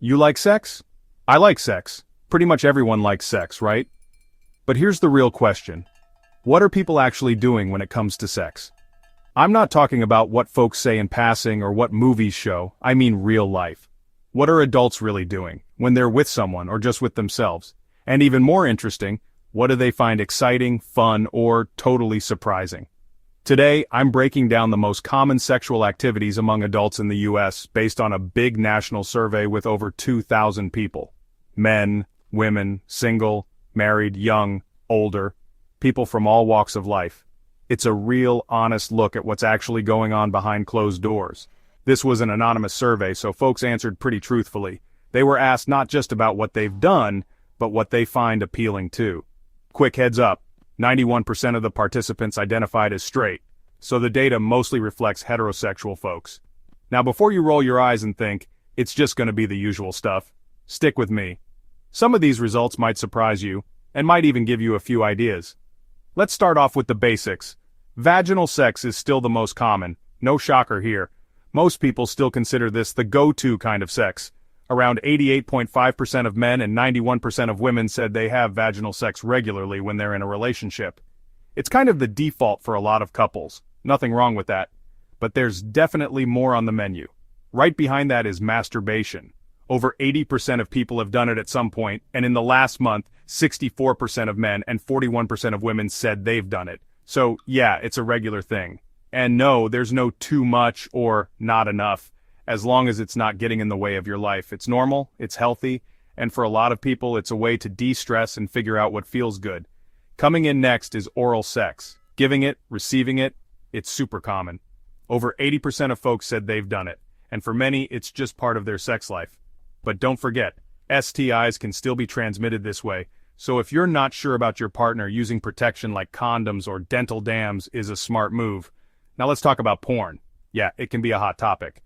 You like sex? I like sex. Pretty much everyone likes sex, right? But here's the real question. What are people actually doing when it comes to sex? I'm not talking about what folks say in passing or what movies show, I mean real life. What are adults really doing when they're with someone or just with themselves? And even more interesting, what do they find exciting, fun, or totally surprising? Today, I'm breaking down the most common sexual activities among adults in the US based on a big national survey with over 2,000 people. Men, women, single, married, young, older, people from all walks of life. It's a real, honest look at what's actually going on behind closed doors. This was an anonymous survey, so folks answered pretty truthfully. They were asked not just about what they've done, but what they find appealing too. Quick heads up, 91% of the participants identified as straight, so the data mostly reflects heterosexual folks. Now before you roll your eyes and think, it's just going to be the usual stuff, stick with me. Some of these results might surprise you, and might even give you a few ideas. Let's start off with the basics. Vaginal sex is still the most common, no shocker here. Most people still consider this the go-to kind of sex. Around 88.5% of men and 91% of women said they have vaginal sex regularly when they're in a relationship. It's kind of the default for a lot of couples, nothing wrong with that. But there's definitely more on the menu. Right behind that is masturbation. Over 80% of people have done it at some point, and in the last month, 64% of men and 41% of women said they've done it. So yeah, it's a regular thing. And no, there's no too much or not enough. As long as it's not getting in the way of your life. It's normal, it's healthy, and for a lot of people it's a way to de-stress and figure out what feels good. Coming in next is oral sex. Giving it, receiving it, it's super common. Over 80% of folks said they've done it, and for many it's just part of their sex life. But don't forget, STIs can still be transmitted this way, so if you're not sure about your partner, using protection like condoms or dental dams is a smart move. Now let's talk about porn. Yeah, it can be a hot topic.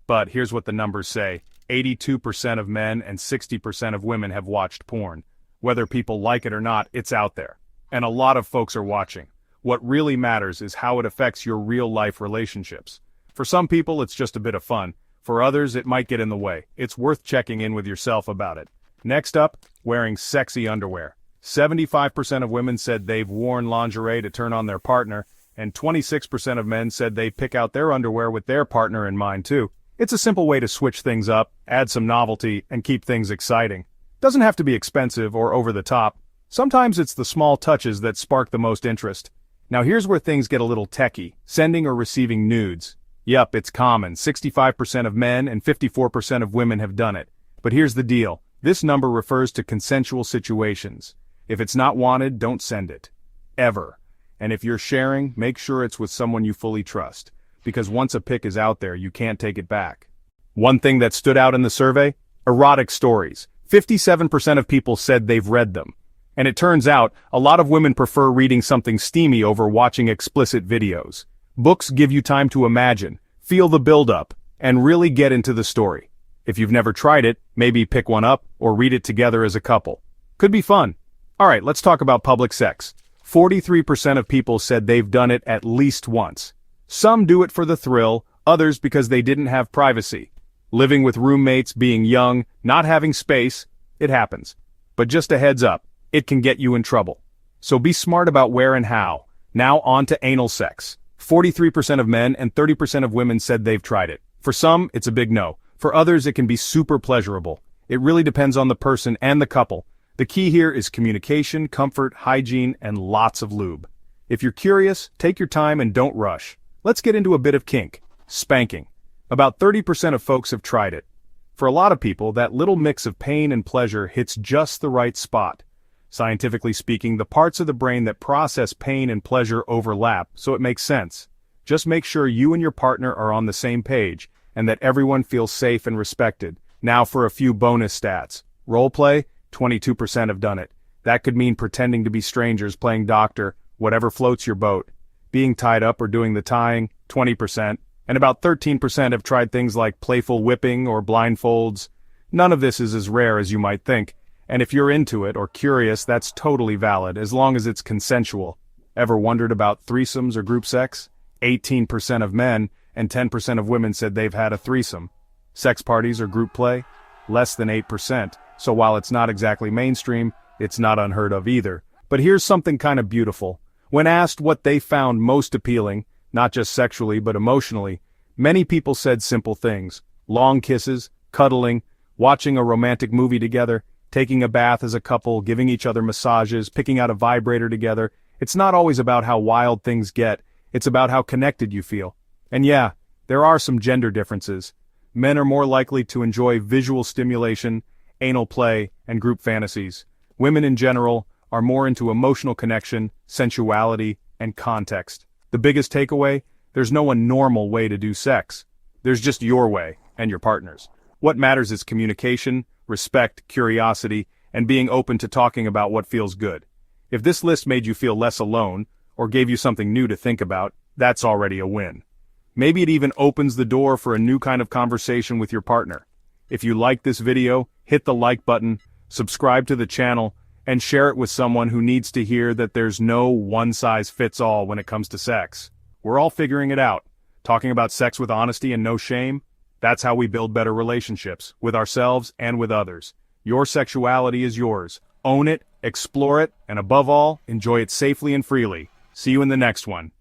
But here's what the numbers say. 82% of men and 60% of women have watched porn. Whether people like it or not, it's out there. And a lot of folks are watching. What really matters is how it affects your real-life relationships. For some people, it's just a bit of fun. For others, it might get in the way. It's worth checking in with yourself about it. Next up, wearing sexy underwear. 75% of women said they've worn lingerie to turn on their partner, and 26% of men said they pick out their underwear with their partner in mind too. It's a simple way to switch things up, add some novelty, and keep things exciting. Doesn't have to be expensive or over the top. Sometimes it's the small touches that spark the most interest. Now here's where things get a little techie. Sending or receiving nudes. Yup, it's common. 65% of men and 54% of women have done it. But here's the deal. This number refers to consensual situations. If it's not wanted, don't send it. Ever. And if you're sharing, make sure it's with someone you fully trust. Because once a pic is out there, you can't take it back. One thing that stood out in the survey? Erotic stories. 57% of people said they've read them. And it turns out, a lot of women prefer reading something steamy over watching explicit videos. Books give you time to imagine, feel the build-up, and really get into the story. If you've never tried it, maybe pick one up, or read it together as a couple. Could be fun. Alright, let's talk about public sex. 43% of people said they've done it at least once. Some do it for the thrill, others because they didn't have privacy. Living with roommates, being young, not having space, it happens. But just a heads up, it can get you in trouble. So be smart about where and how. Now on to anal sex. 43% of men and 30% of women said they've tried it. For some, it's a big no. For others, it can be super pleasurable. It really depends on the person and the couple. The key here is communication, comfort, hygiene, and lots of lube. If you're curious, take your time and don't rush. Let's get into a bit of kink. Spanking. About 30% of folks have tried it. For a lot of people, that little mix of pain and pleasure hits just the right spot. Scientifically speaking, the parts of the brain that process pain and pleasure overlap, so it makes sense. Just make sure you and your partner are on the same page, and that everyone feels safe and respected. Now for a few bonus stats. Roleplay, 22% have done it. That could mean pretending to be strangers, playing doctor, whatever floats your boat. Being tied up or doing the tying, 20%, and about 13% have tried things like playful whipping or blindfolds. None of this is as rare as you might think, and if you're into it or curious, that's totally valid, as long as it's consensual. Ever wondered about threesomes or group sex? 18% of men and 10% of women said they've had a threesome. Sex parties or group play? less than 8%, so while it's not exactly mainstream, it's not unheard of either. But here's something kind of beautiful. When asked what they found most appealing, not just sexually but emotionally, many people said simple things. Long kisses, cuddling, watching a romantic movie together, taking a bath as a couple, giving each other massages, picking out a vibrator together. It's not always about how wild things get, it's about how connected you feel. And yeah, there are some gender differences. Men are more likely to enjoy visual stimulation, anal play, and group fantasies. Women in general are more into emotional connection, sensuality, and context. The biggest takeaway? There's no one normal way to do sex. There's just your way, and your partner's. What matters is communication, respect, curiosity, and being open to talking about what feels good. If this list made you feel less alone, or gave you something new to think about, that's already a win. Maybe it even opens the door for a new kind of conversation with your partner. If you like this video, hit the like button, subscribe to the channel, and share it with someone who needs to hear that there's no one-size-fits-all when it comes to sex. We're all figuring it out. Talking about sex with honesty and no shame? That's how we build better relationships, with ourselves and with others. Your sexuality is yours. Own it, explore it, and above all, enjoy it safely and freely. See you in the next one.